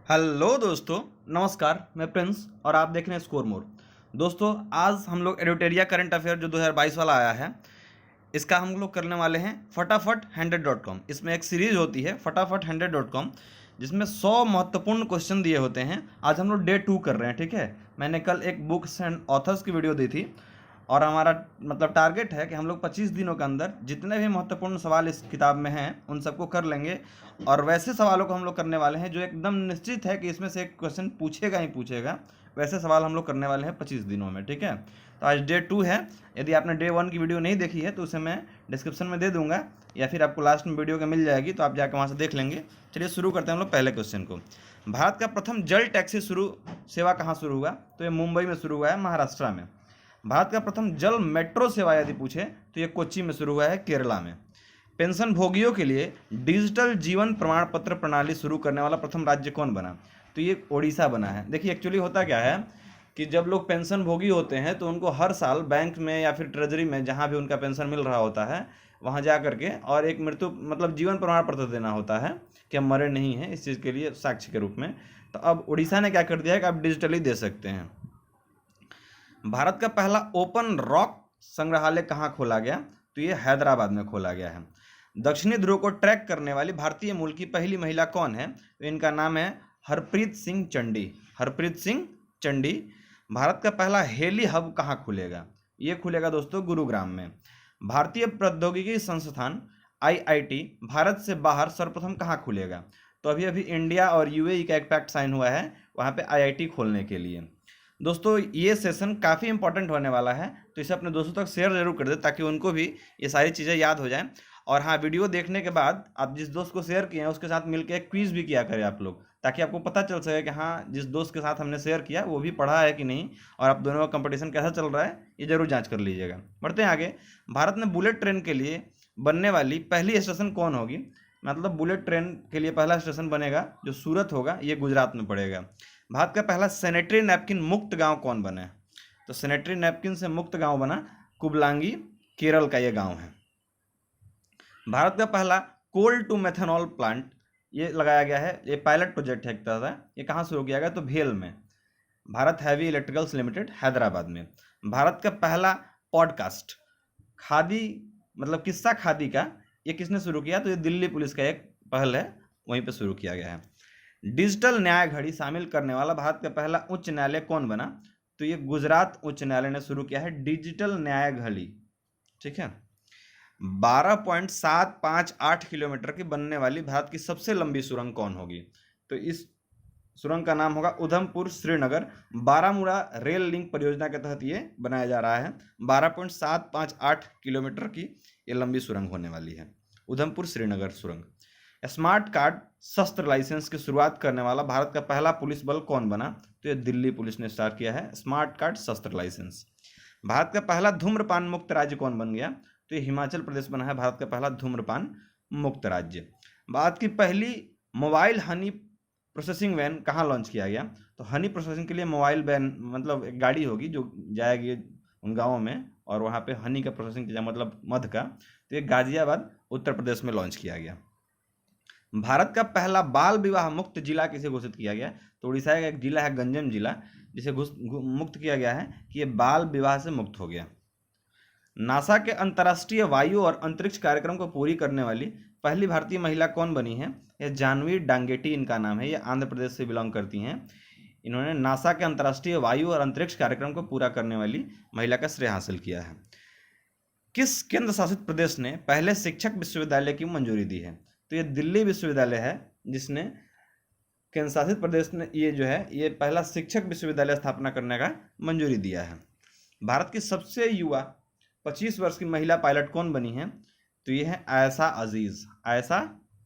Hello दोस्तों, नमस्कार। मैं प्रिंस और आप देख रहे हैं स्कोर मोर। दोस्तों, आज हम लोग एडिटोरिया करंट अफेयर जो 2022 वाला आया है, इसका हम लोग करने वाले हैं फटाफट 100.com। इसमें एक सीरीज होती है फटाफट 100.com, जिसमें 100 महत्वपूर्ण क्वेश्चन दिए होते हैं। आज हम लोग डे 2 कर रहे हैं, ठीक है। मैंने कल एक बुक्स एंड ऑथर्स की वीडियो दी थी और हमारा टारगेट है कि हम लोग 25 दिनों के अंदर जितने भी महत्वपूर्ण सवाल इस किताब में हैं उन सबको कर लेंगे। और वैसे सवालों को हम लोग करने वाले हैं जो एकदम निश्चित है कि इसमें से एक क्वेश्चन पूछेगा ही पूछेगा। वैसे सवाल हम लोग करने वाले हैं 25 दिनों में, ठीक है। तो आज डे 2 है। यदि आपने डे 1 की वीडियो नहीं देखी है तो उसे मैं डिस्क्रिप्शन में दे दूंगा या फिर आपको लास्ट में वीडियो के मिल जाएगी, तो आप जाकर वहाँ से देख लेंगे। चलिए शुरू करते हैं हम लोग पहले क्वेश्चन को। भारत का प्रथम जल टैक्सी सेवा कहाँ शुरू हुआ? तो ये मुंबई में शुरू हुआ है, महाराष्ट्र में। भारत का प्रथम जल मेट्रो सेवा यदि पूछे तो ये कोच्चि में शुरू हुआ है, केरला में। पेंशन भोगियों के लिए डिजिटल जीवन प्रमाण पत्र प्रणाली शुरू करने वाला प्रथम राज्य कौन बना? तो ये ओडिशा बना है। देखिए, एक्चुअली होता क्या है कि जब लोग पेंशन भोगी होते हैं तो उनको हर साल बैंक में या फिर ट्रेजरी में जहाँ भी उनका पेंशन मिल रहा होता है वहाँ जा करके और एक मृत्यु जीवन प्रमाण पत्र देना होता है कि हम मरे नहीं हैं, इस चीज़ के लिए साक्ष्य के रूप में। तो अब उड़ीसा ने क्या कर दिया है कि आप डिजिटली दे सकते हैं। भारत का पहला ओपन रॉक संग्रहालय कहाँ खोला गया? तो ये हैदराबाद में खोला गया है। दक्षिणी ध्रुव को ट्रैक करने वाली भारतीय मूल की पहली महिला कौन है? तो इनका नाम है हरप्रीत सिंह चंडी। हरप्रीत सिंह चंडी। भारत का पहला हेली हब कहाँ खुलेगा? ये खुलेगा दोस्तों गुरुग्राम में। भारतीय प्रौद्योगिकी संस्थान आईआईटी भारत से बाहर सर्वप्रथम कहाँ खुलेगा? तो अभी अभी इंडिया और यूएई का एक पैक्ट साइन हुआ है वहाँ पे आईआईटी खोलने के लिए। दोस्तों, ये सेशन काफ़ी इंपॉर्टेंट होने वाला है, तो इसे अपने दोस्तों तक शेयर जरूर कर दें ताकि उनको भी ये सारी चीज़ें याद हो जाएं। और हाँ, वीडियो देखने के बाद आप जिस दोस्त को शेयर किए हैं उसके साथ मिलकर एक क्विज भी किया करें आप लोग, ताकि आपको पता चल सके कि हाँ, जिस दोस्त के साथ हमने शेयर किया वो भी पढ़ा है कि नहीं और आप दोनों का कंपटीशन कैसा चल रहा है, ये जरूर जाँच कर लीजिएगा। बढ़ते हैं आगे। भारत में बुलेट ट्रेन के लिए बनने वाली पहली स्टेशन कौन होगी? बुलेट ट्रेन के लिए पहला स्टेशन बनेगा जो सूरत होगा, ये गुजरात में पड़ेगा। भारत का पहला सैनिटरी नैपकिन मुक्त गांव कौन बना है? तो सैनिटरी नैपकिन से मुक्त गांव बना कुबलांगी, केरल का ये गांव है। भारत का पहला कोल टू मेथनॉल प्लांट ये लगाया गया है, ये पायलट प्रोजेक्ट है एक तरह से। ये कहाँ शुरू किया गया? तो भेल में। Bharat heavy electricals limited, Hyderabad में। भारत का पहला पॉडकास्ट खादी किस्सा खादी का, ये किसने शुरू किया? तो ये दिल्ली पुलिस का एक पहल है, वहीं पे शुरू किया गया है। डिजिटल न्याय घड़ी शामिल करने वाला भारत का पहला उच्च न्यायालय कौन बना? तो ये गुजरात उच्च न्यायालय ने शुरू किया है डिजिटल न्याय घड़ी, ठीक है। 12.758 किलोमीटर की बनने वाली भारत की सबसे लंबी सुरंग कौन होगी? तो इस सुरंग का नाम होगा उधमपुर श्रीनगर बारामूला रेल लिंक परियोजना के तहत ये बनाया जा रहा है। 12.758 किलोमीटर की ये लंबी सुरंग होने वाली है, उधमपुर श्रीनगर सुरंग। स्मार्ट कार्ड शस्त्र लाइसेंस की शुरुआत करने वाला भारत का पहला पुलिस बल कौन बना? तो ये दिल्ली पुलिस ने स्टार्ट किया है स्मार्ट कार्ड शस्त्र लाइसेंस। भारत का पहला धूम्रपान मुक्त राज्य कौन बन गया? तो ये हिमाचल प्रदेश बना है भारत का पहला धूम्रपान मुक्त राज्य। भारत की पहली मोबाइल हनी प्रोसेसिंग वैन कहाँ लॉन्च किया गया? तो हनी प्रोसेसिंग के लिए मोबाइल वैन एक गाड़ी होगी जो जाएगी उन गाँवों में और वहाँ पे हनी का प्रोसेसिंग किया, मध का। तो ये गाजियाबाद उत्तर प्रदेश में लॉन्च किया गया। भारत का पहला बाल विवाह मुक्त जिला किसे घोषित किया गया? तो उड़ीसा का एक जिला है गंजम जिला, जिसे मुक्त किया गया है कि ये बाल विवाह से मुक्त हो गया। नासा के अंतर्राष्ट्रीय वायु और अंतरिक्ष कार्यक्रम को पूरी करने वाली पहली भारतीय महिला कौन बनी है? यह जानवी डांगेटी इनका नाम है। ये आंध्र प्रदेश से बिलोंग करती हैं। इन्होंने नासा के अंतर्राष्ट्रीय वायु और अंतरिक्ष कार्यक्रम को पूरा करने वाली महिला का श्रेय हासिल किया है। किस केंद्र शासित प्रदेश ने पहले शिक्षक विश्वविद्यालय की मंजूरी दी है? तो ये दिल्ली विश्वविद्यालय है जिसने केंद्र शासित प्रदेश ने ये पहला शिक्षक विश्वविद्यालय स्थापना करने का मंजूरी दिया है। भारत की सबसे युवा 25 वर्ष की महिला पायलट कौन बनी है? तो ये है आयशा अजीज। आयशा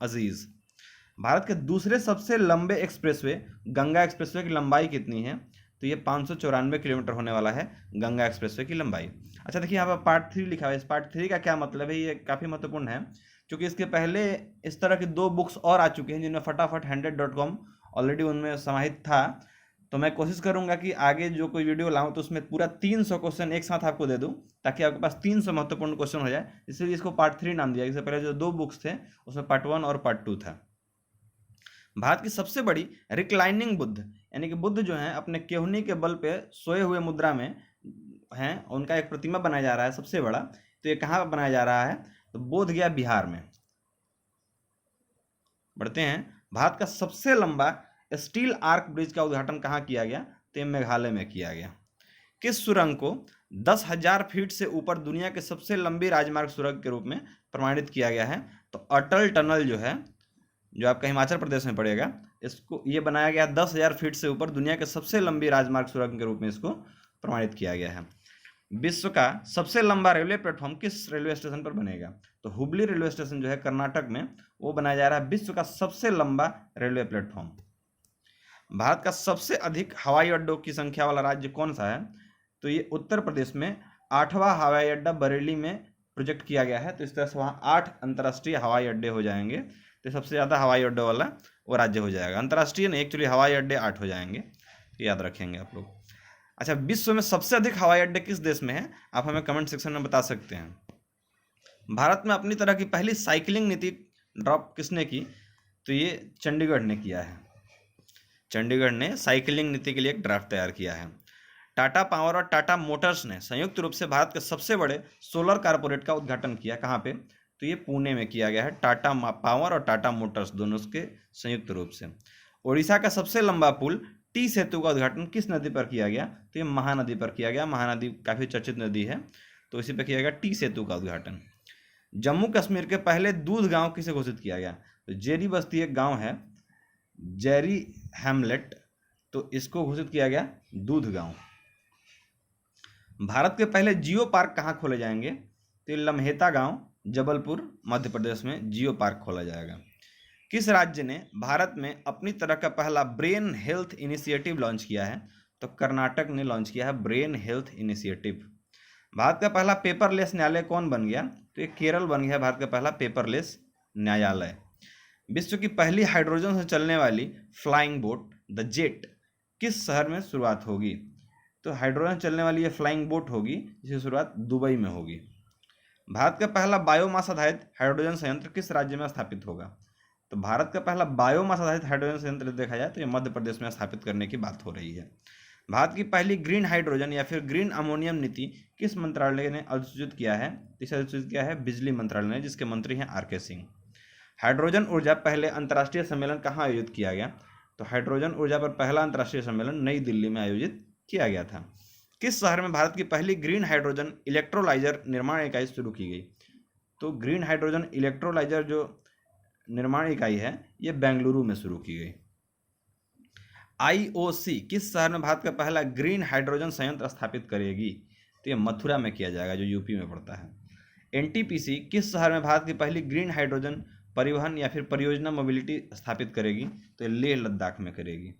अजीज। भारत के दूसरे सबसे लंबे एक्सप्रेसवे गंगा एक्सप्रेसवे की लंबाई कितनी है? तो ये 594 किलोमीटर होने वाला है गंगा एक्सप्रेसवे की लंबाई। अच्छा, देखिए यहाँ पर पार्ट 3 लिखा हुआ है। इस पार्ट 3 का क्या मतलब है? ये काफ़ी महत्वपूर्ण है क्योंकि इसके पहले इस तरह की 2 बुक्स और आ चुके हैं जिनमें फटाफट 100.com ऑलरेडी उनमें समाहित था। तो मैं कोशिश करूंगा कि आगे जो कोई वीडियो लाऊं तो उसमें पूरा 300 क्वेश्चन एक साथ आपको दे दूं ताकि आपके पास 300 महत्वपूर्ण क्वेश्चन हो जाए, इसलिए इसको पार्ट 3 नाम दिया। इससे पहले जो 2 बुक्स थे उसमें पार्ट 1 और पार्ट 2 था। भारत की सबसे बड़ी रिक्लाइनिंग बुद्ध, यानी कि बुद्ध जो हैं अपने केहूनी के बल पे सोए हुए मुद्रा में हैं, उनका एक प्रतिमा बनाया जा रहा है सबसे बड़ा। तो ये कहाँ बनाया जा रहा है? तो बोध गया बिहार में। बढ़ते हैं, भारत का सबसे लंबा स्टील आर्क ब्रिज का उद्घाटन कहाँ किया गया? तो ये मेघालय में किया गया। किस सुरंग को 10,000 फीट से ऊपर दुनिया के सबसे लंबी राजमार्ग सुरंग के रूप में प्रमाणित किया गया है? तो अटल टनल जो है, जो आपका हिमाचल प्रदेश में पड़ेगा, इसको ये बनाया गया 10,000 फीट से ऊपर दुनिया के सबसे लंबी राजमार्ग सुरंग के रूप में इसको प्रमाणित किया गया है। विश्व का सबसे लंबा रेलवे प्लेटफॉर्म किस रेलवे स्टेशन पर बनेगा? तो हुबली रेलवे स्टेशन जो है कर्नाटक में, वो बनाया जा रहा है विश्व का सबसे लंबा रेलवे प्लेटफॉर्म। भारत का सबसे अधिक हवाई अड्डों की संख्या वाला राज्य कौन सा है? तो ये उत्तर प्रदेश में 8वां हवाई अड्डा बरेली में प्रोजेक्ट किया गया है। तो इस तरह से वहाँ 8 अंतर्राष्ट्रीय हवाई अड्डे हो जाएंगे। तो सबसे ज़्यादा हवाई अड्डों वाला वो राज्य हो जाएगा। अंतर्राष्ट्रीय नहीं, एक्चुअली हवाई अड्डे 8 हो जाएंगे, याद रखेंगे आप लोग। अच्छा, विश्व में सबसे अधिक हवाई अड्डे किस देश में है? आप हमें कमेंट सेक्शन में बता सकते हैं। भारत में अपनी तरह की पहली साइकिलिंग नीति ड्रॉप किसने की? तो ये चंडीगढ़ ने किया है। चंडीगढ़ ने साइकिलिंग नीति के लिए एक ड्राफ्ट तैयार किया है। टाटा पावर और टाटा मोटर्स ने संयुक्त रूप से भारत के सबसे बड़े सोलर कारपोरेट का उद्घाटन किया। कहाँ पे? तो ये पुणे में किया गया है। टाटा पावर और टाटा मोटर्स दोनों के संयुक्त रूप से। उड़ीसा का सबसे लंबा पुल टी सेतु का उद्घाटन किस नदी पर किया गया? तो ये महानदी पर किया गया। महानदी काफ़ी चर्चित नदी है, तो इसी पर किया गया टी सेतु का उद्घाटन। जम्मू कश्मीर के पहले दूध गांव किसे घोषित किया गया? तो जेरी बस्ती एक गांव है, जेरी हैमलेट, तो इसको घोषित किया गया दूध गांव। भारत के पहले जियो पार्क कहाँ खोले जाएंगे? तो लम्हेता गांव, जबलपुर, मध्य प्रदेश में जियो पार्क खोला जाएगा। किस राज्य ने भारत में अपनी तरह का पहला ब्रेन हेल्थ इनिशिएटिव लॉन्च किया है? तो कर्नाटक ने लॉन्च किया है ब्रेन हेल्थ इनिशिएटिव। भारत का पहला पेपरलेस न्यायालय कौन बन गया? तो ये केरल बन गया भारत का पहला पेपरलेस न्यायालय। विश्व की पहली हाइड्रोजन से चलने वाली फ्लाइंग बोट द जेट किस शहर में शुरुआत होगी? तो हाइड्रोजन चलने वाली ये फ्लाइंग बोट होगी, जिसकी शुरुआत दुबई में होगी। भारत का पहला बायोमास आधारित हाइड्रोजन संयंत्र किस राज्य में स्थापित होगा? तो भारत का पहला बायोमास आधारित हाइड्रोजन संयंत्र देखा जाए तो ये मध्य प्रदेश में स्थापित करने की बात हो रही है। भारत की पहली ग्रीन हाइड्रोजन या फिर ग्रीन अमोनियम नीति किस मंत्रालय ने अधिसूचित किया है? इसे अधिसूचित किया है बिजली मंत्रालय ने, जिसके मंत्री हैं आर के सिंह। हाइड्रोजन ऊर्जा पहले अंतर्राष्ट्रीय सम्मेलन कहाँ आयोजित किया गया? तो हाइड्रोजन ऊर्जा पर पहला अंतर्राष्ट्रीय सम्मेलन नई दिल्ली में आयोजित किया गया था। किस शहर में भारत की पहली ग्रीन हाइड्रोजन इलेक्ट्रोलाइजर निर्माण इकाई शुरू की गई? तो ग्रीन हाइड्रोजन इलेक्ट्रोलाइजर जो निर्माण इकाई है ये बेंगलुरु में शुरू की गई। IOC किस शहर में भारत का पहला ग्रीन हाइड्रोजन संयंत्र स्थापित करेगी? तो ये मथुरा में किया जाएगा, जो यूपी में पड़ता है। NTPC किस शहर में भारत की पहली ग्रीन हाइड्रोजन परिवहन या फिर परियोजना मोबिलिटी स्थापित करेगी? तो लेह लद्दाख में करेगी।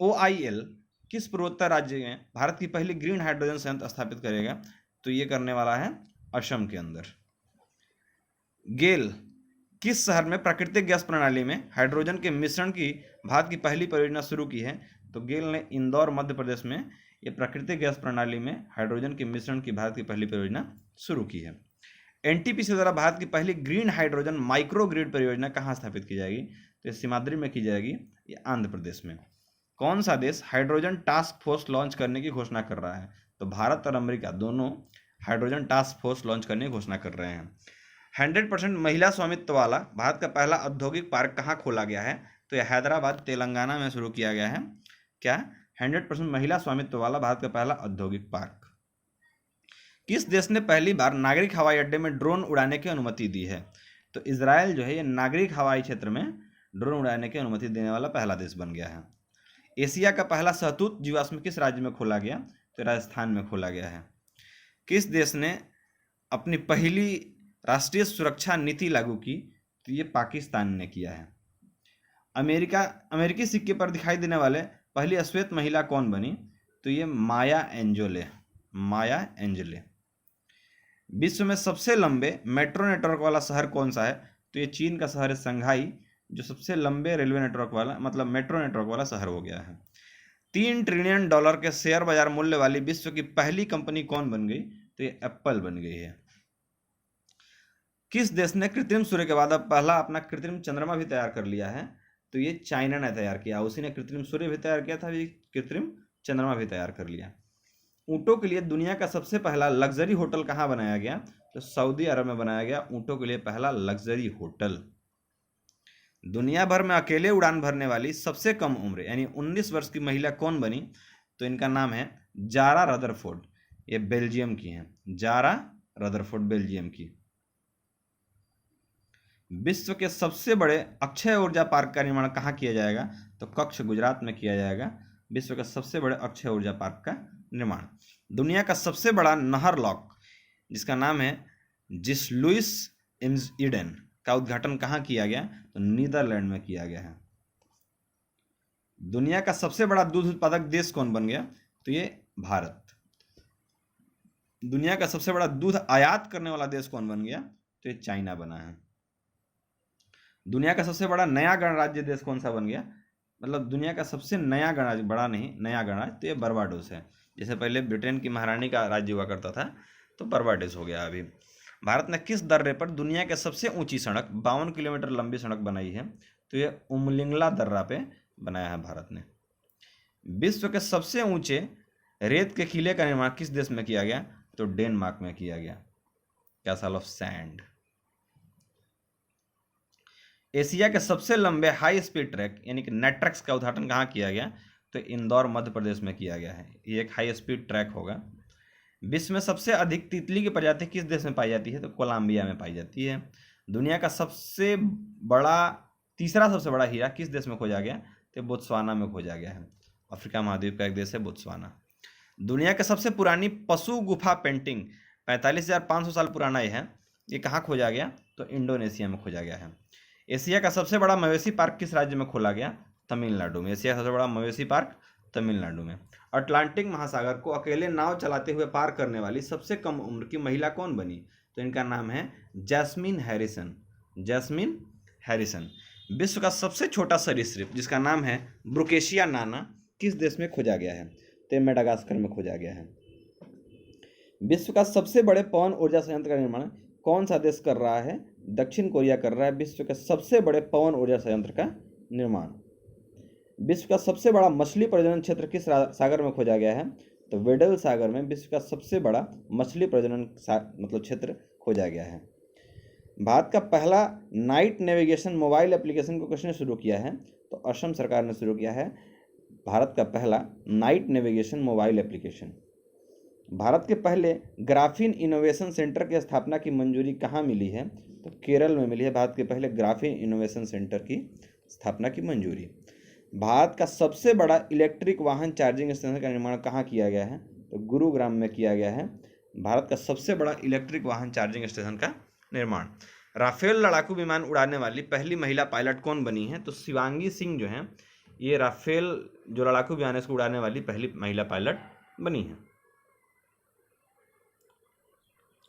OIL किस पूर्वोत्तर राज्य में भारत की पहली ग्रीन हाइड्रोजन संयंत्र स्थापित करेगा? तो ये करने वाला है असम के अंदर। गेल किस शहर में प्राकृतिक गैस प्रणाली में हाइड्रोजन के मिश्रण की भारत की पहली परियोजना शुरू की है? तो गेल ने इंदौर मध्य प्रदेश में ये प्राकृतिक गैस प्रणाली में हाइड्रोजन के मिश्रण की भारत की पहली परियोजना शुरू की है। NTPC द्वारा भारत की पहली ग्रीन हाइड्रोजन माइक्रो ग्रिड परियोजना कहाँ स्थापित की जाएगी? तो सीमाद्री में की जाएगी, ये आंध्र प्रदेश में। कौन सा देश हाइड्रोजन टास्क फोर्स लॉन्च करने की घोषणा कर रहा है? तो भारत और अमेरिका दोनों हाइड्रोजन टास्क फोर्स लॉन्च करने की घोषणा कर रहे हैं। 100% महिला स्वामित्व वाला भारत का पहला औद्योगिक पार्क कहाँ खोला गया है? तो यह हैदराबाद, तेलंगाना में शुरू किया गया है। क्या? 100% महिला स्वामित्व वाला भारत का पहला औद्योगिक पार्क। किस देश ने पहली बार नागरिक हवाई अड्डे में ड्रोन उड़ाने की अनुमति दी है? तो इजराइल जो है ये नागरिक हवाई क्षेत्र में ड्रोन उड़ाने की अनुमति देने वाला पहला देश बन गया है। एशिया का पहला सहतूत जीवाश्म किस राज्य में खोला गया? तो राजस्थान में खोला गया है। किस देश ने अपनी पहली राष्ट्रीय सुरक्षा नीति लागू की? तो ये पाकिस्तान ने किया है। अमेरिकी सिक्के पर दिखाई देने वाले पहली श्वेत महिला कौन बनी? तो ये माया एंजेले। विश्व में सबसे लंबे मेट्रो नेटवर्क वाला शहर कौन सा है? तो ये चीन का शहर है शंघाई, जो सबसे लंबे रेलवे नेटवर्क वाला मतलब मेट्रो नेटवर्क वाला शहर हो गया है। $3 ट्रिलियन के शेयर बाजार मूल्य वाली विश्व की पहली कंपनी कौन बन गई? तो ये एप्पल बन गई है। किस देश ने कृत्रिम सूर्य के बाद अब पहला अपना कृत्रिम चंद्रमा भी तैयार कर लिया है? तो ये चाइना ने तैयार किया। उसी ने कृत्रिम सूर्य भी तैयार किया था, ये कृत्रिम चंद्रमा भी तैयार कर लिया। ऊँटों के लिए दुनिया का सबसे पहला लग्जरी होटल कहाँ बनाया गया? तो सऊदी अरब में बनाया गया ऊँटों के लिए पहला लग्जरी होटल। दुनिया भर में अकेले उड़ान भरने वाली सबसे कम उम्र यानी 19 वर्ष की महिला कौन बनी? तो इनका नाम है जारा रदरफोर्ड। ये बेल्जियम की हैं, जारा रदरफोर्ड बेल्जियम की। विश्व के सबसे बड़े अक्षय ऊर्जा पार्क का निर्माण कहाँ किया जाएगा? तो कच्छ गुजरात में किया जाएगा विश्व के सबसे बड़े अक्षय ऊर्जा पार्क का निर्माण। दुनिया का सबसे बड़ा नहर लॉक जिसका नाम है जिसलुइस ईडन का उद्घाटन कहाँ किया गया? तो नीदरलैंड में किया गया है। दुनिया का सबसे बड़ा दूध उत्पादक देश कौन बन गया? तो ये भारत। दुनिया का सबसे बड़ा दूध आयात करने वाला देश कौन बन गया? तो ये चाइना बना है। दुनिया का सबसे बड़ा नया गणराज्य देश कौन सा बन गया? मतलब दुनिया का सबसे नया गणराज्य, बड़ा नहीं नया गणराज्य, तो ये बर्बाडोस है। जैसे पहले ब्रिटेन की महारानी का राज्य हुआ करता था, तो बर्बाडोस हो गया अभी। भारत ने किस दर्रे पर दुनिया की सबसे ऊंची सड़क 52 किलोमीटर लंबी सड़क बनाई है? तो ये उमलिंगला दर्रा पे बनाया है भारत ने। विश्व के सबसे ऊंचे रेत के किले का निर्माण किस देश में किया गया? तो डेनमार्क में किया गया, कैसल ऑफ सैंड। एशिया के सबसे लंबे हाई स्पीड ट्रैक यानी कि नेट्रैक्स का उद्घाटन कहाँ किया गया? तो इंदौर मध्य प्रदेश में किया गया है। ये एक हाई स्पीड ट्रैक होगा। विश्व में सबसे अधिक तितली की प्रजाति किस देश में पाई जाती है? तो कोलंबिया में पाई जाती है। दुनिया का तीसरा सबसे बड़ा हीरा किस देश में खोजा गया? तो बोत्सवाना में खोजा गया है। अफ्रीका महाद्वीप का एक देश है बोत्सवाना। दुनिया की सबसे पुरानी पशु गुफा पेंटिंग 45,500 साल पुराना है। ये कहाँ खोजा गया? तो इंडोनेशिया में खोजा गया है। एशिया का सबसे बड़ा मवेशी पार्क किस राज्य में खोला गया? तमिलनाडु में। एशिया का सबसे बड़ा मवेशी पार्क तमिलनाडु में। अटलांटिक महासागर को अकेले नाव चलाते हुए पार करने वाली सबसे कम उम्र की महिला कौन बनी? तो इनका नाम है जैस्मिन हैरिसन। Jasmine Harrison. विश्व का सबसे छोटा सरीसृप जिसका नाम है ब्रुकेशिया नाना किस देश में खोजा गया है? तो मेडागास्कर में खोजा गया है। विश्व का सबसे बड़े पवन ऊर्जा संयंत्र का निर्माण कौन सा देश कर रहा है? दक्षिण कोरिया कर रहा है विश्व के सबसे बड़े पवन ऊर्जा संयंत्र का निर्माण। विश्व का सबसे बड़ा मछली प्रजनन क्षेत्र किस सागर में खोजा गया है? तो वेडल सागर में विश्व का सबसे बड़ा मछली प्रजनन क्षेत्र खोजा गया है। भारत का पहला नाइट नेविगेशन मोबाइल एप्लीकेशन को किसने शुरू किया है? तो असम सरकार ने शुरू किया है भारत का पहला night navigation mobile application. Bharat के पहले ग्राफीन इनोवेशन सेंटर की स्थापना की मंजूरी कहाँ मिली है? तो केरल में मिली है भारत के पहले ग्राफीन इनोवेशन सेंटर की स्थापना की मंजूरी। भारत का सबसे बड़ा इलेक्ट्रिक वाहन चार्जिंग स्टेशन का निर्माण कहाँ किया गया है? तो गुरुग्राम में किया गया है भारत का सबसे बड़ा इलेक्ट्रिक वाहन चार्जिंग स्टेशन का निर्माण। राफेल लड़ाकू विमान उड़ाने वाली पहली महिला पायलट कौन बनी है? तो शिवांगी सिंह जो हैं, ये राफेल जो लड़ाकू विमान है इसको उड़ाने वाली पहली महिला पायलट बनी है।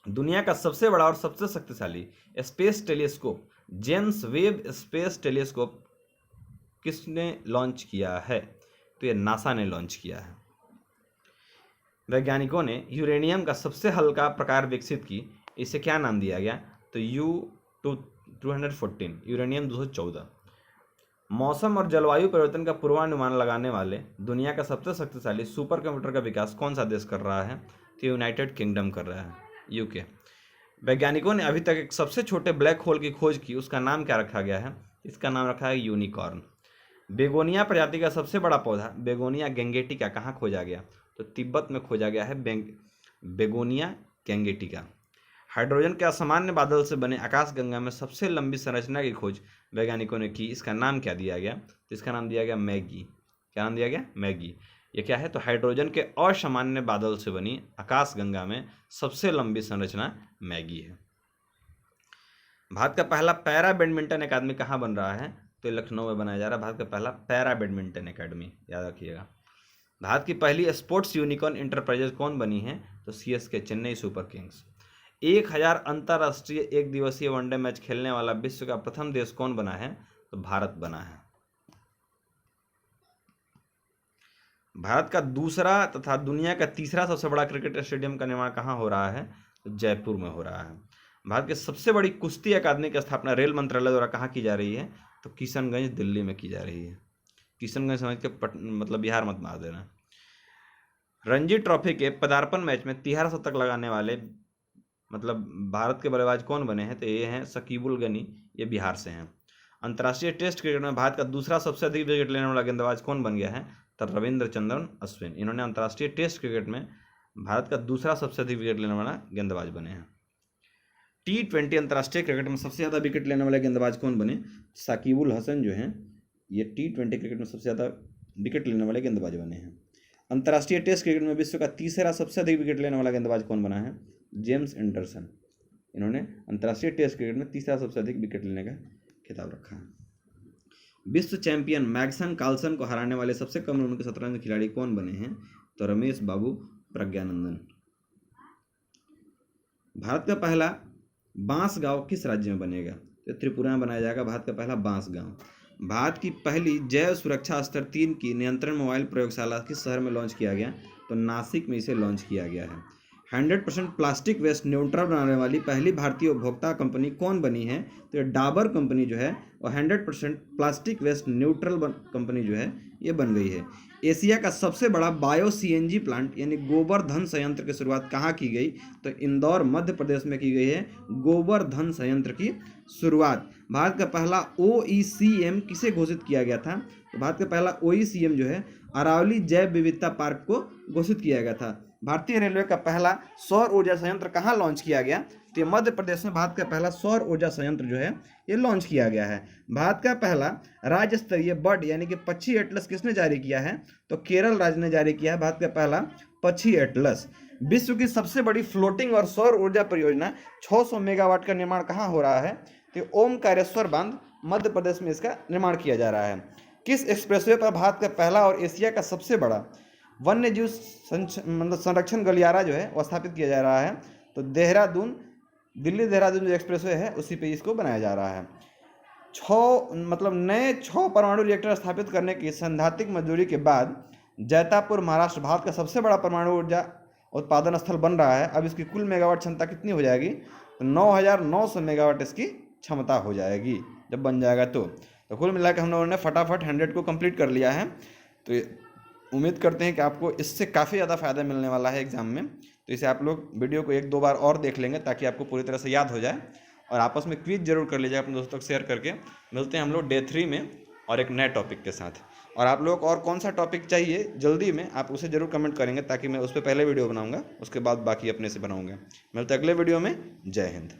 दुनिया का सबसे बड़ा और सबसे शक्तिशाली space telescope James Webb space telescope किसने लॉन्च किया है? तो ये नासा ने लॉन्च किया है। वैज्ञानिकों ने यूरेनियम का सबसे हल्का प्रकार विकसित की, इसे क्या नाम दिया गया? तो U-214 यूरेनियम 214। मौसम और जलवायु परिवर्तन का पूर्वानुमान लगाने वाले दुनिया का सबसे शक्तिशाली सुपर कंप्यूटर का विकास कौन सा देश कर रहा है? तो यूनाइटेड किंगडम कर रहा है, यूके। वैज्ञानिकों ने अभी तक एक सबसे छोटे ब्लैक होल की खोज की, उसका नाम क्या रखा गया है? इसका नाम रखा है यूनिकॉर्न। बेगोनिया प्रजाति का सबसे बड़ा पौधा बेगोनिया गैंगेटिका कहाँ खोजा गया? तो तिब्बत में खोजा गया है बेगोनिया गैंगेटिका। हाइड्रोजन के असामान्य बादल से बने आकाशगंगा में सबसे लंबी संरचना की खोज वैज्ञानिकों ने की, इसका नाम क्या दिया गया? तो इसका नाम दिया गया मैगी। क्या नाम दिया गया? मैगी। ये क्या है? तो हाइड्रोजन के असामान्य बादल से बनी आकाशगंगा में सबसे लंबी संरचना मैगी है। भारत का पहला पैरा बैडमिंटन अकादमी कहाँ बन रहा है? तो लखनऊ में बनाया जा रहा है भारत का पहला पैरा बैडमिंटन अकादमी, याद रखिएगा। भारत की पहली स्पोर्ट्स यूनिकॉर्न इंटरप्राइजेज कौन बनी है? तो CSK चेन्नई सुपर किंग्स। 1000 अंतर्राष्ट्रीय एक दिवसीय वनडे मैच खेलने वाला विश्व का प्रथम देश कौन बना है? तो भारत बना है। भारत का दूसरा तथा दुनिया का तीसरा सबसे बड़ा क्रिकेट स्टेडियम का निर्माण कहाँ हो रहा है? तो जयपुर में हो रहा है। भारत की सबसे बड़ी कुश्ती अकादमी की स्थापना रेल मंत्रालय द्वारा कहाँ की जा रही है? तो किशनगंज दिल्ली में की जा रही है। किशनगंज समझ के मतलब बिहार मत मार देना। रणजी ट्रॉफी के पदार्पण मैच में 13 शतक लगाने वाले मतलब भारत के बल्लेबाज कौन बने हैं? तो ये हैं शकीबुल गनी, ये बिहार से हैं। अंतर्राष्ट्रीय टेस्ट क्रिकेट में भारत का दूसरा सबसे अधिक विकेट लेने वाला गेंदबाज कौन बन गया है? तो रविंद्रचंद्रन अश्विन। इन्होंने अंतर्राष्ट्रीय टेस्ट क्रिकेट में भारत का दूसरा सबसे अधिक विकेट लेने वाला गेंदबाज बने हैं। T20 अंतर्राष्ट्रीय क्रिकेट में सबसे ज़्यादा विकेट लेने वाले गेंदबाज कौन बने? साकिबुल हसन जो हैं ये T20 क्रिकेट में सबसे ज़्यादा विकेट लेने वाले गेंदबाज बने हैं। अंतर्राष्ट्रीय टेस्ट क्रिकेट में विश्व का तीसरा सबसे अधिक विकेट लेने वाला गेंदबाज कौन बना है? James Anderson. इन्होंने अंतर्राष्ट्रीय टेस्ट क्रिकेट में तीसरा सबसे अधिक विकेट लेने का खिताब रखा है। विश्व चैंपियन मैग्सन कार्लसन को हराने वाले सबसे कम उम्र के शतरंज खिलाड़ी कौन बने हैं? तो रमेश बाबू प्रज्ञानंदन। भारत का पहला बांस गांव किस राज्य में बनेगा? तो त्रिपुरा में बनाया जाएगा भारत का पहला बांस गांव। भारत की पहली जैव सुरक्षा स्तर 3 की नियंत्रण मोबाइल प्रयोगशाला किस शहर में लॉन्च किया गया? तो नासिक में इसे लॉन्च किया गया है। 100% प्लास्टिक वेस्ट न्यूट्रल बनाने वाली पहली भारतीय उपभोक्ता कंपनी कौन बनी है? तो डाबर कंपनी जो है और 100% प्लास्टिक वेस्ट न्यूट्रल कंपनी जो है ये बन गई है। एशिया का सबसे बड़ा बायो CNG प्लांट यानी गोबर्धन संयंत्र की शुरुआत कहाँ की गई? तो इंदौर मध्य प्रदेश में की गई है गोबर्धन संयंत्र की शुरुआत। भारत का पहला OECM किसे घोषित किया गया था? तो भारत का पहला OECM जो है अरावली जैव विविधता पार्क को घोषित किया गया था। भारतीय रेलवे का पहला सौर ऊर्जा संयंत्र कहाँ लॉन्च किया गया? तो मध्य प्रदेश में भारत का पहला सौर ऊर्जा संयंत्र जो है ये लॉन्च किया गया है। भारत का पहला राज्य स्तरीय बर्ड यानी कि पक्षी एटलस किसने जारी किया है? तो केरल राज्य ने जारी किया है भारत का पहला पक्षी एटलस। विश्व की सबसे बड़ी फ्लोटिंग और सौर ऊर्जा परियोजना 600 मेगावाट का निर्माण कहाँ हो रहा है? तो ओमकारेश्वर बांध मध्य प्रदेश में इसका निर्माण किया जा रहा है। किस एक्सप्रेसवे पर भारत का पहला और एशिया का सबसे बड़ा वन्य जीव संरक्षण गलियारा जो है वो स्थापित किया जा रहा है? तो दिल्ली देहरादून जो एक्सप्रेसवे है उसी पे इसको बनाया जा रहा है। नए 6 परमाणु रिएक्टर स्थापित करने की सैद्धांतिक मंजूरी के बाद जैतापुर महाराष्ट्र भारत का सबसे बड़ा परमाणु ऊर्जा उत्पादन स्थल बन रहा है। अब इसकी कुल मेगावाट क्षमता कितनी हो जाएगी? तो 9,900 मेगावाट इसकी क्षमता हो जाएगी जब बन जाएगा। तो कुल मिलाकर हम लोगों ने फटाफट 100 को कंप्लीट कर लिया है। तो उम्मीद करते हैं कि आपको इससे काफ़ी ज़्यादा फ़ायदा मिलने वाला है एग्जाम में। तो इसे आप लोग वीडियो को 1-2 बार और देख लेंगे ताकि आपको पूरी तरह से याद हो जाए, और आपस में क्विज जरूर कर लीजिए अपने दोस्तों को शेयर करके। मिलते हैं हम लोग Day 3 में और एक नए टॉपिक के साथ। और आप लोग और कौन सा टॉपिक चाहिए जल्दी में आप उसे जरूर कमेंट करेंगे ताकि मैं उस पर पहले वीडियो बनाऊँगा, उसके बाद बाकी अपने से बनाऊँगा। मिलते हैं अगले वीडियो में। जय हिंद।